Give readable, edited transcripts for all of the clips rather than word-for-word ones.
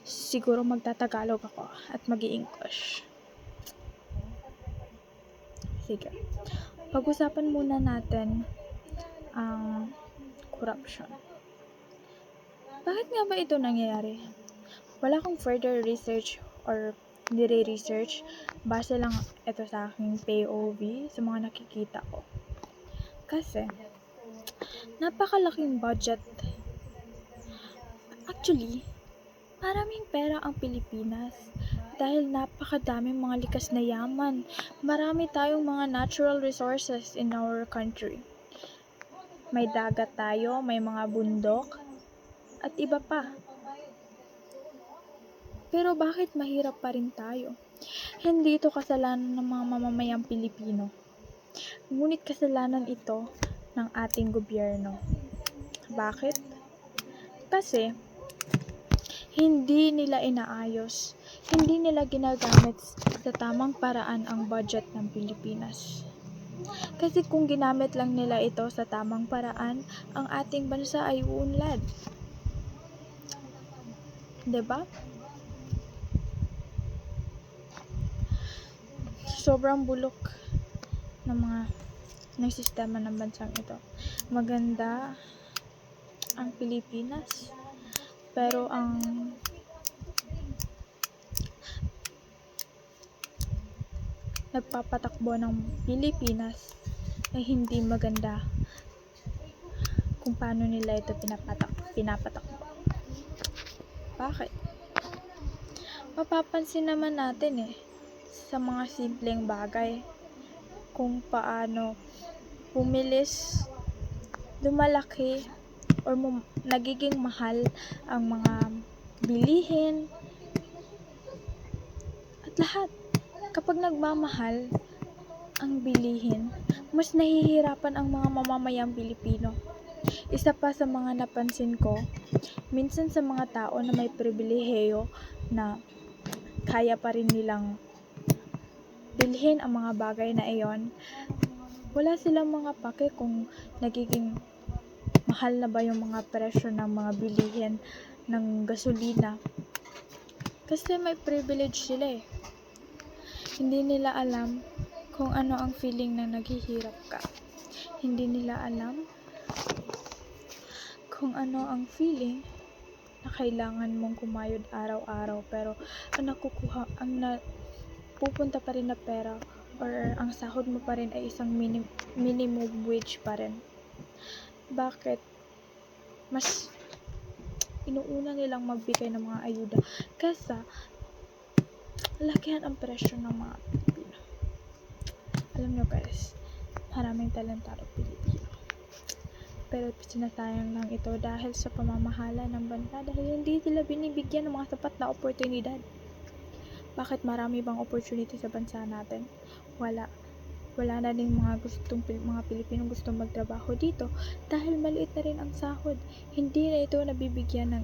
siguro magtatagalog ako at mag-i-English. Sige. Pag-usapan muna natin ang corruption. Bakit nga ba ito nangyayari? Wala akong further research or nire-research. Base lang ito sa aking POV sa mga nakikita ko. Kasi, napakalaking budget. Actually, maraming pera ang Pilipinas dahil napakadaming mga likas na yaman. Marami tayong mga natural resources in our country. May dagat tayo, may mga bundok, at iba pa. Pero bakit mahirap pa rin tayo? Hindi ito kasalanan ng mga mamamayang Pilipino. Ngunit kasalanan ito ng ating gobyerno. Bakit? Kasi hindi nila inaayos, hindi nila ginagamit sa tamang paraan ang budget ng Pilipinas. Kasi kung ginamit lang nila ito sa tamang paraan, ang ating bansa ay uunlad. 'Di ba? Sobrang bulok ng sistema ng bansang ito. Maganda ang Pilipinas, pero ang nagpapatakbo ng Pilipinas ay hindi maganda kung paano nila ito pinapatakbo. Bakit? Mapapansin naman natin sa mga simpleng bagay kung paano bumilis, lumalaki, or nagiging mahal ang mga bilihin at lahat. Kapag nagmamahal ang bilihin, mas nahihirapan ang mga mamamayang Pilipino. Isa pa sa mga napansin ko, minsan sa mga tao na may pribilehiyo na kaya pa rin nilang bilhin ang mga bagay na iyon, wala silang mga pake kung nagiging mahal na ba yung mga presyo ng mga bilihin ng gasolina. Kasi may privilege sila . Hindi nila alam kung ano ang feeling na naghihirap ka. Hindi nila alam kung ano ang feeling na kailangan mong kumayod araw-araw pero ang pupunta pa rin na pera or ang sahod mo pa rin ay isang minimum wage pa rin. Bakit? Mas inuuna nilang magbigay ng mga ayuda kaysa lakihan ang presyo ng mga Pilipino. Alam nyo guys, maraming talentado Pilipino. Pero sinasayang lang ito dahil sa pamamahala ng bansa dahil hindi sila binibigyan ng mga sapat na oportunidad. Bakit marami bang opportunity sa bansa natin? Wala. Wala na din mga Pilipinong gustong magtrabaho dito dahil maliit na rin ang sahod. Hindi na ito nabibigyan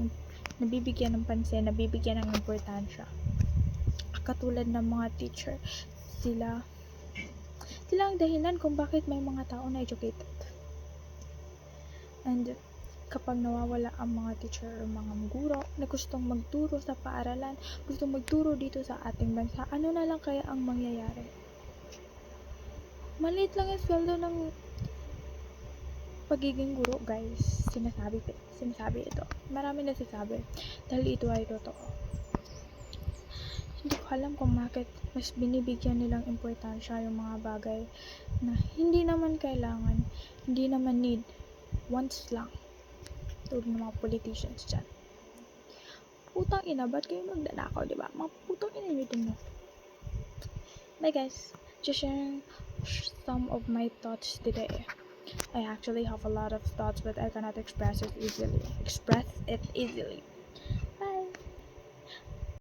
ng pansin, nabibigyan ng importansya. Katulad ng mga teacher, sila ang dahilan kung bakit may mga tao na educated. And kapag nawawala ang mga teacher o mga guro na gustong magturo sa paaralan, gustong magturo dito sa ating bansa, ano na lang kaya ang mangyayari? Maliit lang yung sweldo ng pagiging guro, guys. Sinasabi ito. Marami nagsasabi dahil ito ay totoo. Hindi ko alam kung bakit mas binibigyan nilang importansya yung mga bagay na hindi naman kailangan, hindi naman need, wants lang. Tulad ng mga politicians dyan. Putang ina, ba't kayo magdanakaw, diba? Mga putang ina nyo din, no? Bye guys, just sharing some of my thoughts today. I actually have a lot of thoughts but I cannot express it easily.